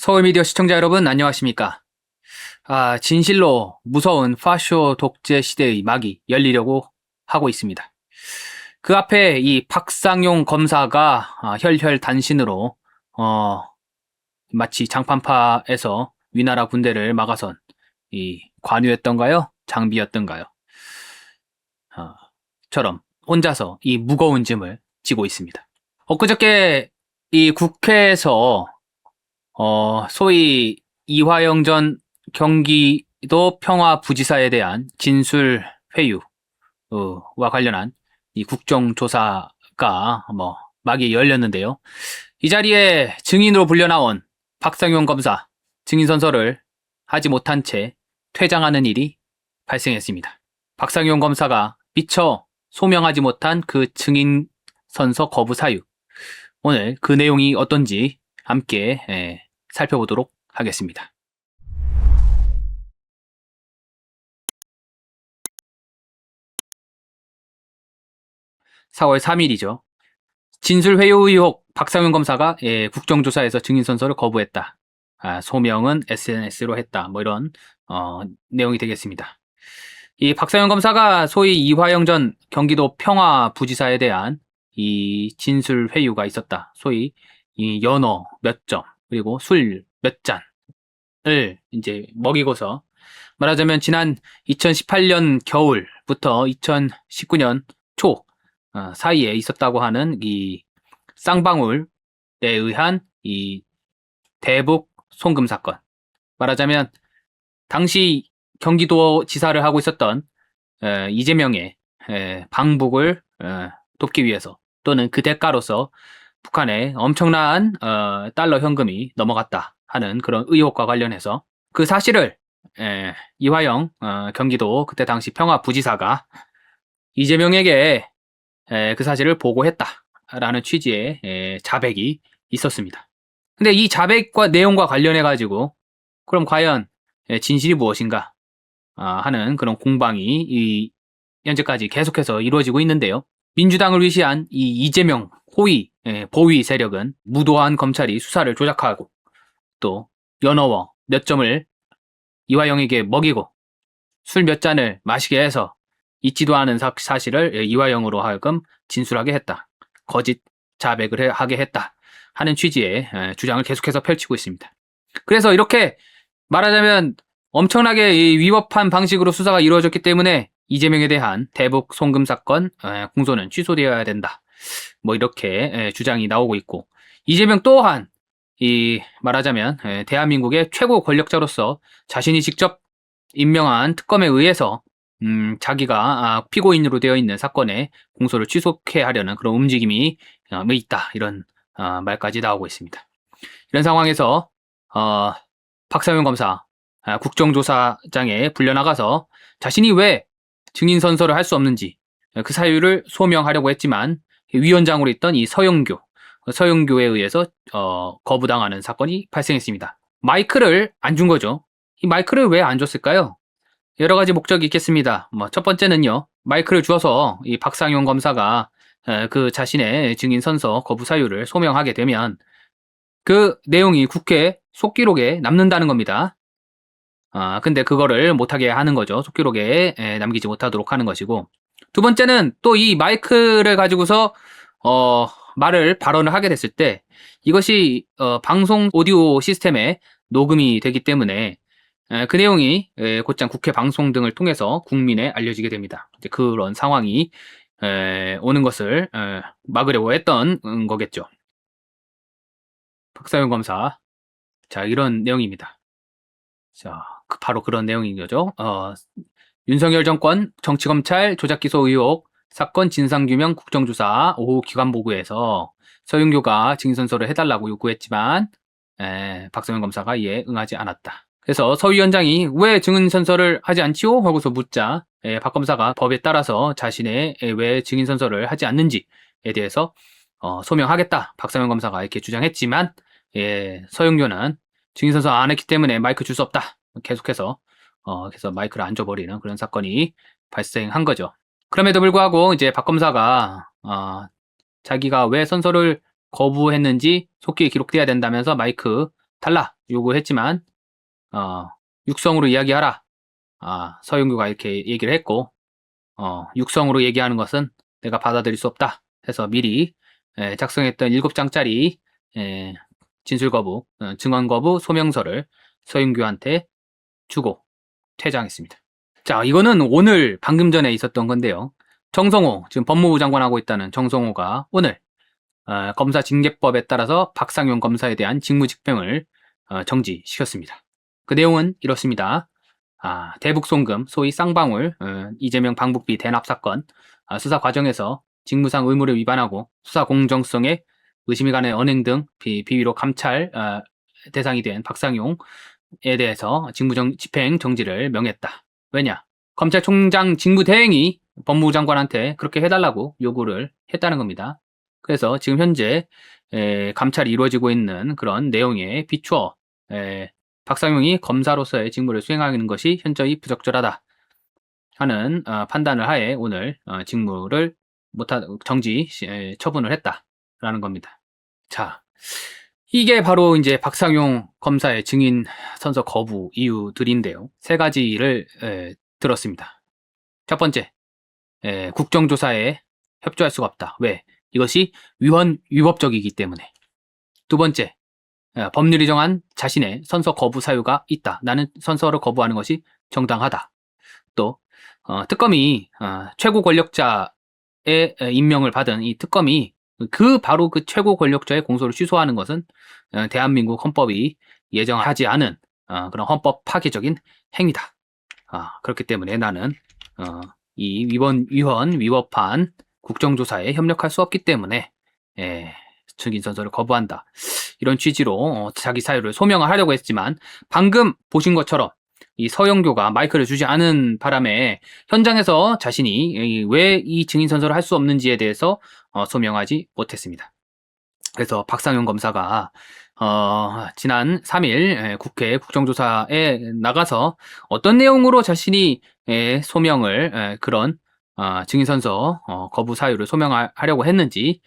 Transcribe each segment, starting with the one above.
서울미디어 시청자 여러분 안녕하십니까? 진실로 무서운 파쇼 독재 시대의 막이 열리려고 하고 있습니다. 그 앞에 이 박상용 검사가 혈혈단신으로 마치 장판파에서 위나라 군대를 막아선 이 관우였던가요? 장비였던가요? 처럼 혼자서 이 무거운 짐을 지고 있습니다. 엊그저께 이 국회에서 소위 이화영 전 경기도 평화부지사에 대한 진술 회유와 관련한 이 국정조사가 막이 열렸는데요. 이 자리에 증인으로 불려나온 박상용 검사 증인 선서를 하지 못한 채 퇴장하는 일이 발생했습니다. 박상용 검사가 미처 소명하지 못한 그 증인 선서 거부 사유, 오늘 그 내용이 어떤지 함께 살펴보도록 하겠습니다. (4월 3일이죠) 진술회유 의혹 박상용 검사가 국정조사에서 증인선서를 거부했다. 소명은 SNS로 했다. 이런 내용이 되겠습니다. 이 박상용 검사가 소위 이화영 전 경기도 평화부지사에 대한 이 진술회유가 있었다. 소위 이 연어 몇 점, 그리고 술 몇 잔을 이제 먹이고서 말하자면 지난 2018년 겨울부터 2019년 초 사이에 있었다고 하는 이 쌍방울에 의한 이 대북 송금 사건. 말하자면 당시 경기도 지사를 하고 있었던 이재명의 방북을 돕기 위해서 또는 그 대가로서 북한에 엄청난 달러 현금이 넘어갔다 하는 그런 의혹과 관련해서 그 사실을 이화영 경기도 그때 당시 평화부지사가 이재명에게 그 사실을 보고했다라는 취지의 자백이 있었습니다. 근데 이 자백과 내용과 관련해 가지고 그럼 과연 진실이 무엇인가 하는 그런 공방이 현재까지 계속해서 이루어지고 있는데요. 민주당을 위시한 이 이재명 호위 보위 세력은 무도한 검찰이 수사를 조작하고 또 연어워 몇 점을 이화영에게 먹이고 술 몇 잔을 마시게 해서 잊지도 않은 사실을 이화영으로 하여금 진술하게 했다. 거짓 자백을 하게 했다 하는 취지의 주장을 계속해서 펼치고 있습니다. 그래서 이렇게 말하자면 엄청나게 위법한 방식으로 수사가 이루어졌기 때문에 이재명에 대한 대북 송금 사건 공소는 취소되어야 된다. 이렇게 주장이 나오고 있고, 이재명 또한 말하자면 대한민국의 최고 권력자로서 자신이 직접 임명한 특검에 의해서 자기가 피고인으로 되어 있는 사건의 공소를 취소케 하려는 그런 움직임이 있다. 이런 말까지 나오고 있습니다. 이런 상황에서 박상용 검사 국정조사장에 불려나가서 자신이 왜 증인 선서를 할 수 없는지 그 사유를 소명하려고 했지만 위원장으로 있던 이 서영교에 의해서 거부당하는 사건이 발생했습니다. 마이크를 안 준 거죠. 이 마이크를 왜 안 줬을까요? 여러 가지 목적이 있겠습니다. 첫 번째는요, 마이크를 주어서 이 박상용 검사가 그 자신의 증인 선서 거부 사유를 소명하게 되면 그 내용이 국회 속기록에 남는다는 겁니다. 근데 그거를 못하게 하는 거죠. 속기록에 남기지 못하도록 하는 것이고, 두 번째는 또 이 마이크를 가지고서 발언을 하게 됐을 때 이것이 방송 오디오 시스템에 녹음이 되기 때문에 그 내용이 곧장 국회 방송 등을 통해서 국민에 알려지게 됩니다. 이제 그런 상황이 오는 것을 막으려고 했던 거겠죠. 박상용 검사, 자, 이런 내용입니다. 자, 바로 그런 내용인 거죠. 윤석열 정권 정치검찰 조작기소 의혹 사건 진상규명 국정조사 오후 기관보고에서 서윤교가 증인선서를 해달라고 요구했지만 박상용 검사가 이에 응하지 않았다. 그래서 서 위원장이 왜 증인선서를 하지 않지요? 하고서 묻자 박 검사가 법에 따라서 자신의 왜 증인선서를 하지 않는지에 대해서 소명하겠다. 박상용 검사가 이렇게 주장했지만 서윤교는 증인선서 안 했기 때문에 마이크 줄 수 없다. 계속해서 그래서 마이크를 안 줘버리는 그런 사건이 발생한 거죠. 그럼에도 불구하고 이제 박 검사가 자기가 왜 선서를 거부했는지 속기에 기록돼야 된다면서 마이크 달라 요구했지만 육성으로 이야기하라. 서영교가 이렇게 얘기를 했고 육성으로 얘기하는 것은 내가 받아들일 수 없다 해서 미리 작성했던 7장짜리 진술 거부, 증언 거부 소명서를 서윤규한테 주고 퇴장했습니다. 자, 이거는 오늘 방금 전에 있었던 건데요. 정성호, 지금 법무부 장관하고 있다는 정성호가 오늘 검사 징계법에 따라서 박상용 검사에 대한 직무집행을 정지시켰습니다. 그 내용은 이렇습니다. 대북 송금, 소위 쌍방울, 이재명 방북비 대납 사건 수사 과정에서 직무상 의무를 위반하고 수사 공정성에 의심이 가는 언행 등 비위로 감찰 대상이 된 박상용에 대해서 직무집행 정지를 명했다. 왜냐? 검찰총장 직무대행이 법무부 장관한테 그렇게 해달라고 요구를 했다는 겁니다. 그래서 지금 현재 감찰이 이루어지고 있는 그런 내용에 비추어 박상용이 검사로서의 직무를 수행하는 것이 현저히 부적절하다 하는 판단을 하에 오늘 직무를 정지 처분을 했다라는 겁니다. 자, 이게 바로 이제 박상용 검사의 증인 선서 거부 이유들인데요. 세 가지를 들었습니다. 첫 번째, 국정조사에 협조할 수가 없다. 왜? 이것이 위법적이기 때문에. 두 번째, 법률이 정한 자신의 선서 거부 사유가 있다. 나는 선서를 거부하는 것이 정당하다. 또 특검이 최고 권력자의 임명을 받은 이 특검이 바로 그 최고 권력자의 공소를 취소하는 것은 대한민국 헌법이 예정하지 않은 그런 헌법 파괴적인 행위다. 그렇기 때문에 나는 이 위법한 국정조사에 협력할 수 없기 때문에 증인 선서를 거부한다. 이런 취지로 자기 사유를 소명을 하려고 했지만 방금 보신 것처럼 이 서영교가 마이크를 주지 않은 바람에 현장에서 자신이 왜 이 증인 선서를 할 수 없는지에 대해서 소명하지 못했습니다. 그래서 박상용 검사가 지난 3일 국회 국정조사에 나가서 어떤 내용으로 자신이 소명을 그런 증인 선서 거부 사유를 소명하려고 했는지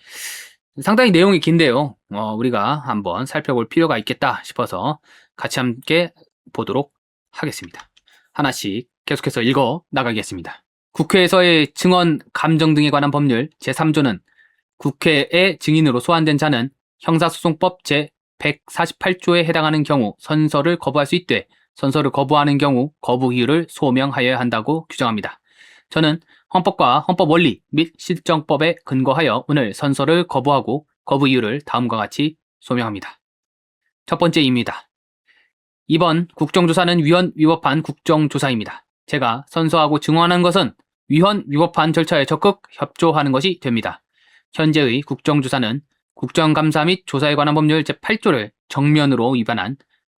상당히 내용이 긴데요. 우리가 한번 살펴볼 필요가 있겠다 싶어서 같이 함께 보도록 하겠습니다. 하나씩 계속해서 읽어 나가겠습니다. 국회에서의 증언 감정 등에 관한 법률 제3조는 국회의 증인으로 소환된 자는 형사소송법 제148조에 해당하는 경우 선서를 거부할 수 있되 선서를 거부하는 경우 거부 이유를 소명하여야 한다고 규정합니다. 저는 헌법과 헌법 원리 및 실정법에 근거하여 오늘 선서를 거부하고 거부 이유를 다음과 같이 소명합니다. 첫 번째입니다. 이번 국정조사는 위법한 국정조사입니다. 제가 선서하고 증언한 것은 위법한 절차에 적극 협조하는 것이 됩니다. 현재의 국정조사는 국정감사 및 조사에 관한 법률 제8조를 정면으로 위반한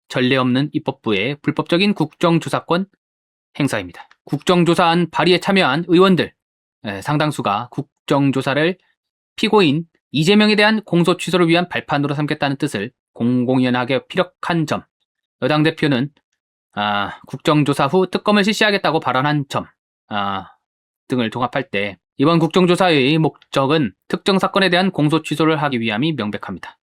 전례 없는 입법부의 불법적인 국정조사권 행사입니다. 국정조사안 발의에 참여한 의원들 상당수가 국정조사를 피고인 이재명에 대한 공소 취소를 위한 발판으로 삼겠다는 뜻을 공공연하게 피력한 점, 여당 대표는 국정조사 후 특검을 실시하겠다고 발언한 점 등을 종합할 때 이번 국정조사의 목적은 특정 사건에 대한 공소 취소를 하기 위함이 명백합니다.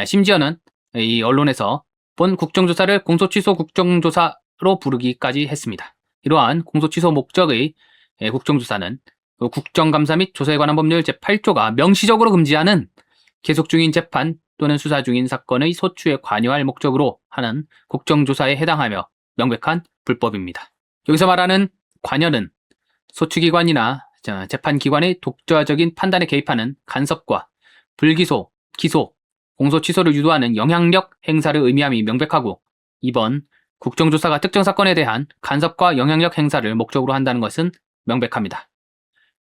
심지어는 이 언론에서 본 국정조사를 공소 취소 국정조사로 부르기까지 했습니다. 이러한 공소 취소 목적의 국정조사는 국정감사 및 조사에 관한 법률 제8조가 명시적으로 금지하는 계속 중인 재판 또는 수사 중인 사건의 소추에 관여할 목적으로 하는 국정조사에 해당하며 명백한 불법입니다. 여기서 말하는 관여는 소추기관이나 재판기관의 독자적인 판단에 개입하는 간섭과 불기소, 기소, 공소 취소를 유도하는 영향력 행사를 의미함이 명백하고 이번 국정조사가 특정 사건에 대한 간섭과 영향력 행사를 목적으로 한다는 것은 명백합니다.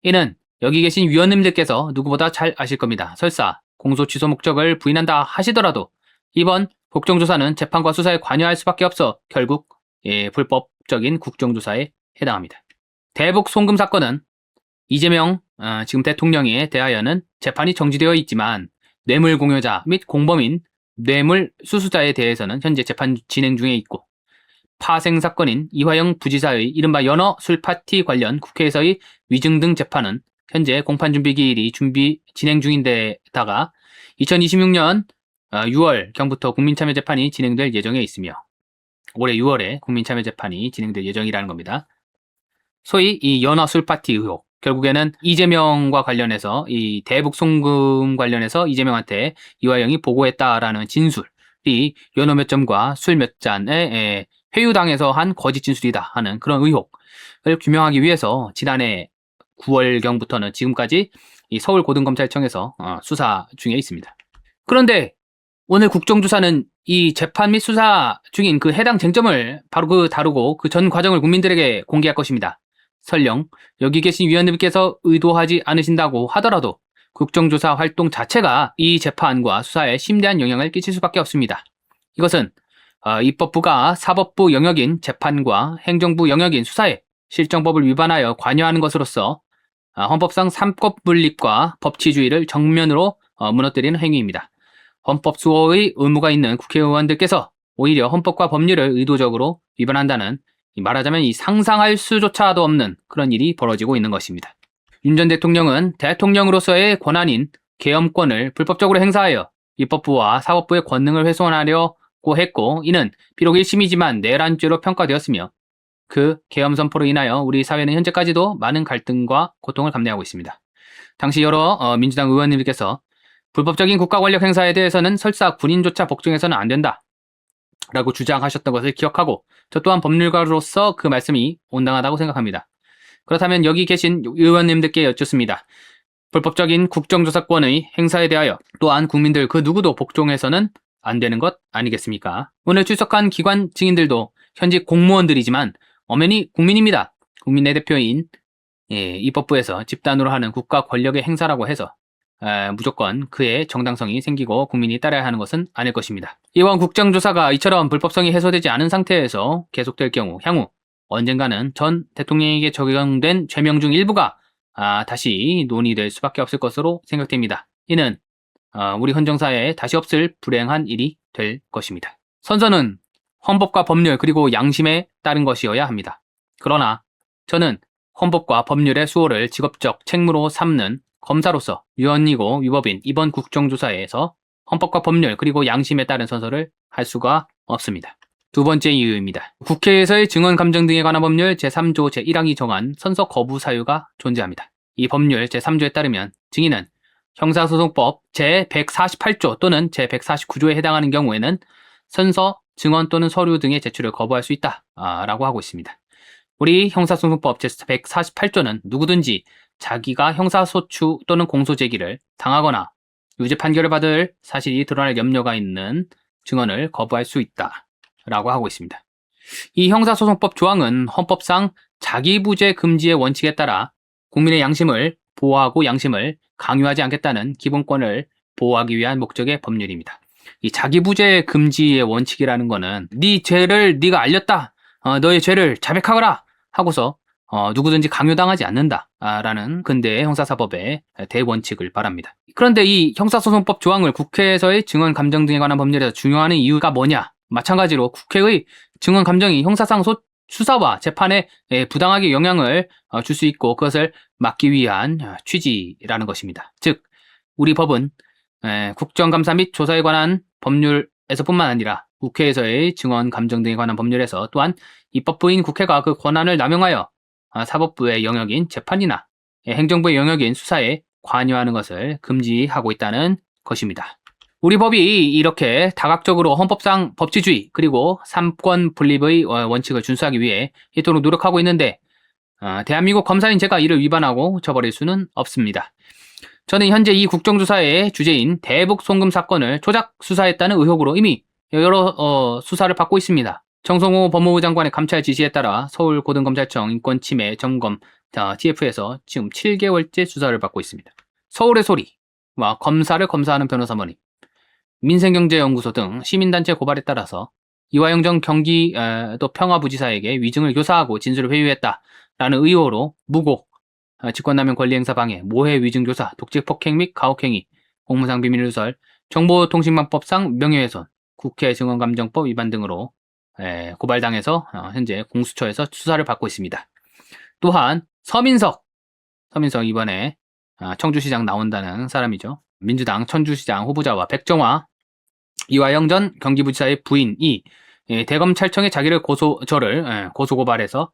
이는 여기 계신 위원님들께서 누구보다 잘 아실 겁니다. 설사 공소 취소 목적을 부인한다 하시더라도 이번 국정조사는 재판과 수사에 관여할 수밖에 없어 결국 불법적인 국정조사에 해당합니다. 대북 송금 사건은 이재명 지금 대통령에 대하여는 재판이 정지되어 있지만 뇌물 공여자 및 공범인 뇌물 수수자에 대해서는 현재 재판 진행 중에 있고 파생 사건인 이화영 부지사의 이른바 연어 술 파티 관련 국회에서의 위증 등 재판은 현재 공판 준비 기일이 진행 중인데다가 2026년 6월경부터 국민참여재판이 진행될 예정에 있으며 올해 6월에 국민참여재판이 진행될 예정이라는 겁니다. 소위 이 연화 술파티 의혹, 결국에는 이재명과 관련해서 이 대북 송금 관련해서 이재명한테 이화영이 보고했다라는 진술이 연어 몇 점과 술 몇 잔에 회유당해서 한 거짓 진술이다 하는 그런 의혹을 규명하기 위해서 지난해 9월경부터는 지금까지 이 서울고등검찰청에서 수사 중에 있습니다. 그런데 오늘 국정조사는 이 재판 및 수사 중인 그 해당 쟁점을 바로 다루고 그 전 과정을 국민들에게 공개할 것입니다. 설령 여기 계신 위원님께서 의도하지 않으신다고 하더라도 국정조사 활동 자체가 이 재판과 수사에 심대한 영향을 끼칠 수밖에 없습니다. 이것은 입법부가 사법부 영역인 재판과 행정부 영역인 수사에 실정법을 위반하여 관여하는 것으로서 헌법상 삼권 분립과 법치주의를 정면으로 무너뜨리는 행위입니다. 헌법 수호의 의무가 있는 국회의원들께서 오히려 헌법과 법률을 의도적으로 위반한다는 말하자면 이 상상할 수조차도 없는 그런 일이 벌어지고 있는 것입니다. 윤 전 대통령은 대통령으로서의 권한인 계엄권을 불법적으로 행사하여 입법부와 사법부의 권능을 훼손하려고 했고, 이는 비록 1심이지만 내란죄로 평가되었으며 그 계엄 선포로 인하여 우리 사회는 현재까지도 많은 갈등과 고통을 감내하고 있습니다. 당시 여러 민주당 의원님들께서 불법적인 국가 권력 행사에 대해서는 설사 군인조차 복종해서는 안 된다 라고 주장하셨던 것을 기억하고 저 또한 법률가로서 그 말씀이 온당하다고 생각합니다. 그렇다면 여기 계신 의원님들께 여쭙습니다. 불법적인 국정조사권의 행사에 대하여 또한 국민들 그 누구도 복종해서는 안 되는 것 아니겠습니까? 오늘 출석한 기관 증인들도 현직 공무원들이지만 엄연히 국민입니다. 국민의 대표인 입법부에서 집단으로 하는 국가 권력의 행사라고 해서 무조건 그의 정당성이 생기고 국민이 따라야 하는 것은 아닐 것입니다. 이번 국정조사가 이처럼 불법성이 해소되지 않은 상태에서 계속될 경우 향후 언젠가는 전 대통령에게 적용된 죄명 중 일부가 다시 논의될 수밖에 없을 것으로 생각됩니다. 이는 우리 헌정사에 다시 없을 불행한 일이 될 것입니다. 선서는 헌법과 법률 그리고 양심에 따른 것이어야 합니다. 그러나 저는 헌법과 법률의 수호를 직업적 책무로 삼는 검사로서 위헌이고 위법인 이번 국정조사에서 헌법과 법률 그리고 양심에 따른 선서를 할 수가 없습니다. 두 번째 이유입니다. 국회에서의 증언 감정 등에 관한 법률 제3조 제1항이 정한 선서 거부 사유가 존재합니다. 이 법률 제3조에 따르면 증인은 형사소송법 제148조 또는 제149조에 해당하는 경우에는 선서, 증언 또는 서류 등의 제출을 거부할 수 있다 라고 하고 있습니다. 우리 형사소송법 제148조는 누구든지 자기가 형사소추 또는 공소제기를 당하거나 유죄 판결을 받을 사실이 드러날 염려가 있는 증언을 거부할 수 있다 라고 하고 있습니다. 이 형사소송법 조항은 헌법상 자기부재 금지의 원칙에 따라 국민의 양심을 보호하고 양심을 강요하지 않겠다는 기본권을 보호하기 위한 목적의 법률입니다. 이 자기부재 금지의 원칙이라는 거는 네 죄를 네가 알렸다, 너의 죄를 자백하거라 하고서 누구든지 강요당하지 않는다라는 근대의 형사사법의 대원칙을 말합니다. 그런데 이 형사소송법 조항을 국회에서의 증언 감정 등에 관한 법률에서 중요한 이유가 뭐냐? 마찬가지로 국회의 증언 감정이 형사상 수사와 재판에 부당하게 영향을 줄 수 있고 그것을 막기 위한 취지라는 것입니다. 즉 우리 법은 국정감사 및 조사에 관한 법률에서뿐만 아니라 국회에서의 증언 감정 등에 관한 법률에서 또한 입법부인 국회가 그 권한을 남용하여 사법부의 영역인 재판이나 행정부의 영역인 수사에 관여하는 것을 금지하고 있다는 것입니다. 우리 법이 이렇게 다각적으로 헌법상 법치주의 그리고 삼권 분립의 원칙을 준수하기 위해 이토록 노력하고 있는데 대한민국 검사인 제가 이를 위반하고 저버릴 수는 없습니다. 저는 현재 이 국정조사의 주제인 대북 송금 사건을 조작 수사했다는 의혹으로 이미 여러 수사를 받고 있습니다. 정성호 법무부 장관의 감찰 지시에 따라 서울고등검찰청 인권침해 점검 TF에서 지금 7개월째 수사를 받고 있습니다. 서울의 소리와 검사를 검사하는 변호사머니, 민생경제연구소 등 시민단체 고발에 따라서 이화영 전 경기도 평화부지사에게 위증을 교사하고 진술을 회유했다라는 의혹으로 무고, 직권남용 권리행사 방해, 모해 위증교사, 독직폭행 및 가혹행위, 공무상 비밀누설, 정보통신망법상 명예훼손, 국회 증언감정법 위반 등으로 고발당해서 현재 공수처에서 수사를 받고 있습니다. 또한 서민석 이번에 청주시장 나온다는 사람이죠. 민주당 청주시장 후보자와 백정화 이화영 전 경기부지사의 부인이 대검찰청에 자기를 고소고발해서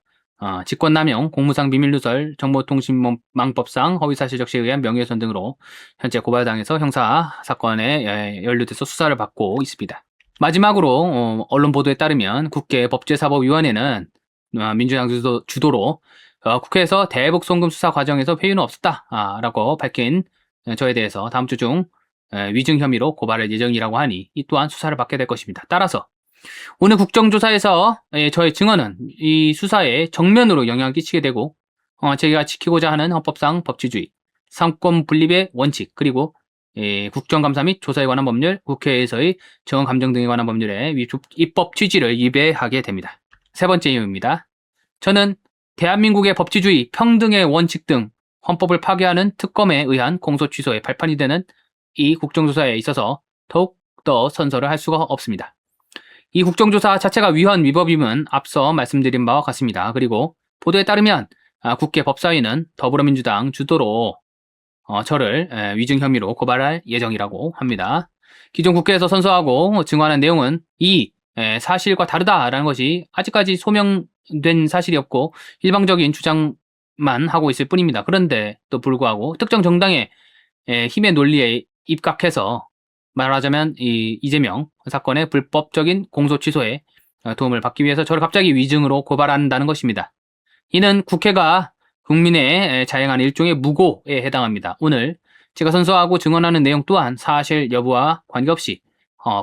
직권남용, 공무상 비밀누설, 정보통신망법상 허위사실 적시에 의한 명예훼손 등으로 현재 고발당해서 형사 사건에 연루돼서 수사를 받고 있습니다. 마지막으로 언론 보도에 따르면 국회 법제사법위원회는 민주당 주도로 국회에서 대북 송금 수사 과정에서 회유는 없었다라고 밝힌 저에 대해서 다음 주 중 위증 혐의로 고발할 예정이라고 하니 이 또한 수사를 받게 될 것입니다. 따라서 오늘 국정조사에서 저의 증언은 이 수사에 정면으로 영향을 끼치게 되고 제가 지키고자 하는 헌법상 법치주의, 상권 분립의 원칙, 그리고 국정감사 및 조사에 관한 법률, 국회에서의 정언 감정 등에 관한 법률의 입법 취지를 위배하게 됩니다. 세 번째 이유입니다. 저는 대한민국의 법치주의, 평등의 원칙 등 헌법을 파괴하는 특검에 의한 공소 취소의 발판이 되는 이 국정조사에 있어서 더욱더 선서를 할 수가 없습니다. 이 국정조사 자체가 위헌 위법임은 앞서 말씀드린 바와 같습니다. 그리고 보도에 따르면 국회 법사위는 더불어민주당 주도로 저를 위증 혐의로 고발할 예정이라고 합니다. 기존 국회에서 선서하고 증언한 내용은 이 사실과 다르다라는 것이 아직까지 소명된 사실이 없고 일방적인 주장만 하고 있을 뿐입니다. 그런데 또 불구하고 특정 정당의 힘의 논리에 입각해서 말하자면 이 이재명 사건의 불법적인 공소 취소에 도움을 받기 위해서 저를 갑자기 위증으로 고발한다는 것입니다. 이는 국회가 국민의 자행하는 일종의 무고에 해당합니다. 오늘 제가 선서하고 증언하는 내용 또한 사실 여부와 관계없이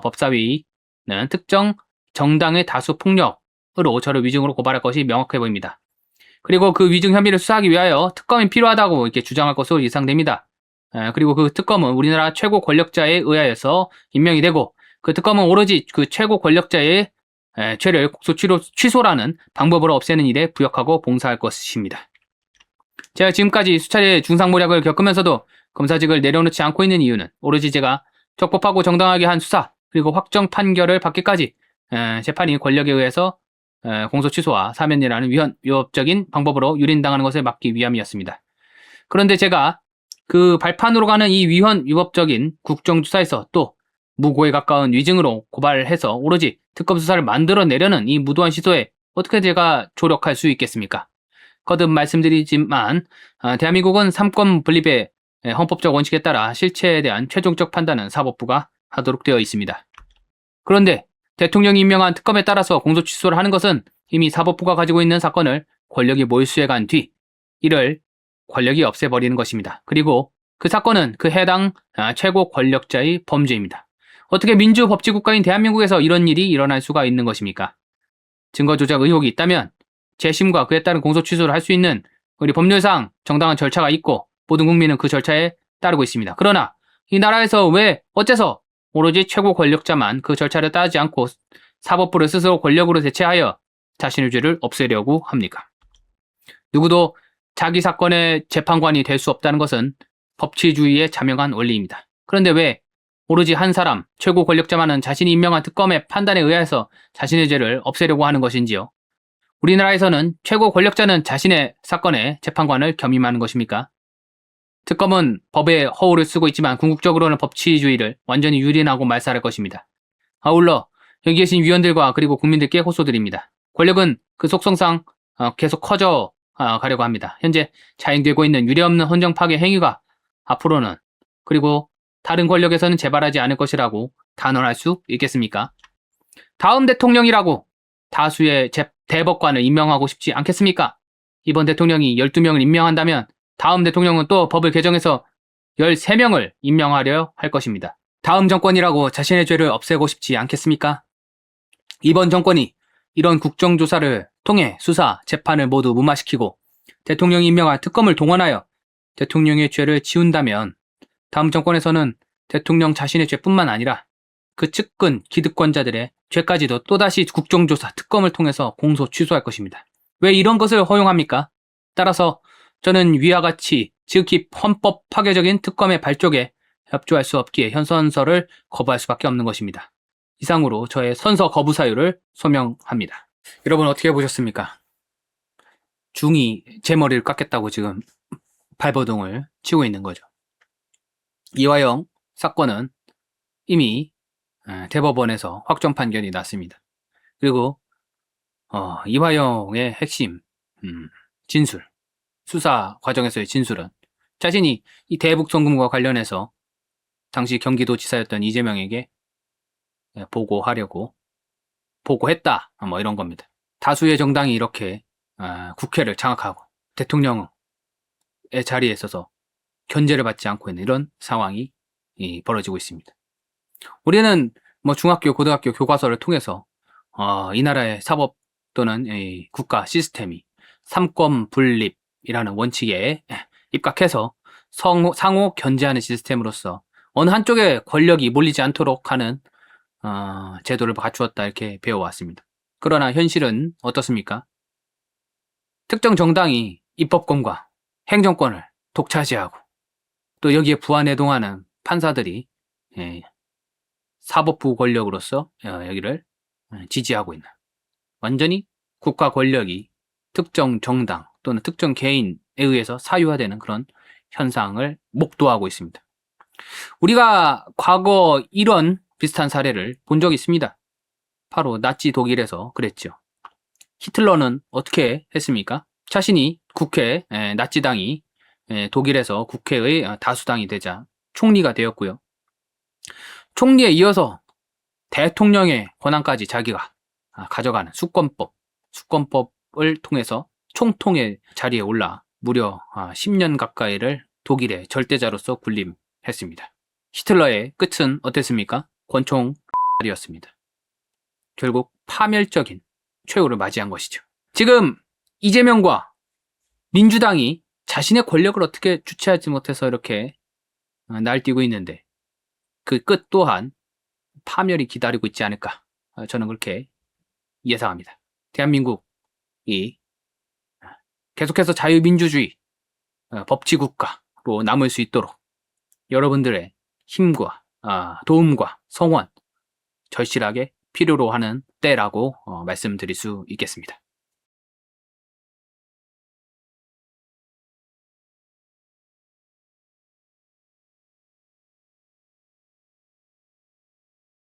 법사위는 특정 정당의 다수 폭력으로 저를 위증으로 고발할 것이 명확해 보입니다. 그리고 그 위증 혐의를 수사하기 위하여 특검이 필요하다고 이렇게 주장할 것으로 예상됩니다. 그리고 그 특검은 우리나라 최고 권력자에 의하여서 임명이 되고 그 특검은 오로지 그 최고 권력자의 죄를 국소 취소라는 방법으로 없애는 일에 부역하고 봉사할 것입니다. 제가 지금까지 수차례 중상모략을 겪으면서도 검사직을 내려놓지 않고 있는 이유는 오로지 제가 적법하고 정당하게 한 수사 그리고 확정 판결을 받기까지 재판이 권력에 의해서 공소 취소와 사면이라는 위법적인 방법으로 유린당하는 것을 막기 위함이었습니다. 그런데 제가 그 발판으로 가는 이 위법적인 국정조사에서 또 무고에 가까운 위증으로 고발해서 오로지 특검 수사를 만들어내려는 이 무도한 시도에 어떻게 제가 조력할 수 있겠습니까? 거듭 말씀드리지만 대한민국은 삼권 분립의 헌법적 원칙에 따라 실체에 대한 최종적 판단은 사법부가 하도록 되어 있습니다. 그런데 대통령이 임명한 특검에 따라서 공소 취소를 하는 것은 이미 사법부가 가지고 있는 사건을 권력이 몰수해 간 뒤 이를 권력이 없애버리는 것입니다. 그리고 그 사건은 그 해당 최고 권력자의 범죄입니다. 어떻게 민주법치국가인 대한민국에서 이런 일이 일어날 수가 있는 것입니까? 증거 조작 의혹이 있다면 재심과 그에 따른 공소 취소를 할 수 있는 우리 법률상 정당한 절차가 있고 모든 국민은 그 절차에 따르고 있습니다. 그러나 이 나라에서 왜 어째서 오로지 최고 권력자만 그 절차를 따르지 않고 사법부를 스스로 권력으로 대체하여 자신의 죄를 없애려고 합니까? 누구도 자기 사건의 재판관이 될 수 없다는 것은 법치주의의 자명한 원리입니다. 그런데 왜 오로지 한 사람, 최고 권력자만은 자신이 임명한 특검의 판단에 의해서 자신의 죄를 없애려고 하는 것인지요? 우리나라에서는 최고 권력자는 자신의 사건의 재판관을 겸임하는 것입니까? 특검은 법의 허울을 쓰고 있지만 궁극적으로는 법치주의를 완전히 유린하고 말살할 것입니다. 아울러 여기 계신 위원들과 그리고 국민들께 호소드립니다. 권력은 그 속성상 계속 커져 가려고 합니다. 현재 자행되고 있는 유례없는 헌정 파괴 행위가 앞으로는 그리고 다른 권력에서는 재발하지 않을 것이라고 단언할 수 있겠습니까? 다음 대통령이라고 다수의 대법관을 임명하고 싶지 않겠습니까? 이번 대통령이 12명을 임명한다면 다음 대통령은 또 법을 개정해서 13명을 임명하려 할 것입니다. 다음 정권이라고 자신의 죄를 없애고 싶지 않겠습니까? 이번 정권이 이런 국정조사를 통해 수사, 재판을 모두 무마시키고 대통령이 임명한 특검을 동원하여 대통령의 죄를 지운다면 다음 정권에서는 대통령 자신의 죄뿐만 아니라 그 측근 기득권자들의 죄까지도 또다시 국정조사, 특검을 통해서 공소 취소할 것입니다. 왜 이런 것을 허용합니까? 따라서 저는 위와 같이 지극히 헌법 파괴적인 특검의 발족에 협조할 수 없기에 현선서를 거부할 수밖에 없는 것입니다. 이상으로 저의 선서 거부 사유를 소명합니다. 여러분 어떻게 보셨습니까? 중이 제 머리를 깎겠다고 지금 발버둥을 치고 있는 거죠. 이화영 사건은 이미 대법원에서 확정 판결이 났습니다. 그리고 이화영의 핵심 진술, 수사 과정에서의 진술은 자신이 이 대북 송금과 관련해서 당시 경기도지사였던 이재명에게 보고했다, 뭐 이런 겁니다. 다수의 정당이 이렇게 국회를 장악하고 대통령의 자리에 있어서 견제를 받지 않고 있는 이런 상황이 벌어지고 있습니다. 우리는 뭐 중학교, 고등학교 교과서를 통해서 이 나라의 사법 또는 이 국가 시스템이 삼권 분립이라는 원칙에 입각해서 상호 견제하는 시스템으로서 어느 한쪽에 권력이 몰리지 않도록 하는 제도를 갖추었다, 이렇게 배워왔습니다. 그러나 현실은 어떻습니까? 특정 정당이 입법권과 행정권을 독차지하고 또 여기에 부안해동하는 판사들이 사법부 권력으로서 여기를 지지하고 있는, 완전히 국가 권력이 특정 정당 또는 특정 개인에 의해서 사유화되는 그런 현상을 목도하고 있습니다. 우리가 과거 이런 비슷한 사례를 본 적이 있습니다. 바로 나치 독일에서 그랬죠. 히틀러는 어떻게 했습니까? 자신이 나치당이 독일에서 국회의 다수당이 되자 총리가 되었고요. 총리에 이어서 대통령의 권한까지 자기가 가져가는 수권법을 통해서 총통의 자리에 올라 무려 10년 가까이를 독일의 절대자로서 군림했습니다. 히틀러의 끝은 어땠습니까? 권총이었습니다. 결국 파멸적인 최후를 맞이한 것이죠. 지금 이재명과 민주당이 자신의 권력을 어떻게 주체하지 못해서 이렇게 날뛰고 있는데 그 끝 또한 파멸이 기다리고 있지 않을까, 저는 그렇게 예상합니다. 대한민국이 계속해서 자유민주주의 법치국가로 남을 수 있도록 여러분들의 힘과 도움과 성원 절실하게 필요로 하는 때라고 말씀드릴 수 있겠습니다.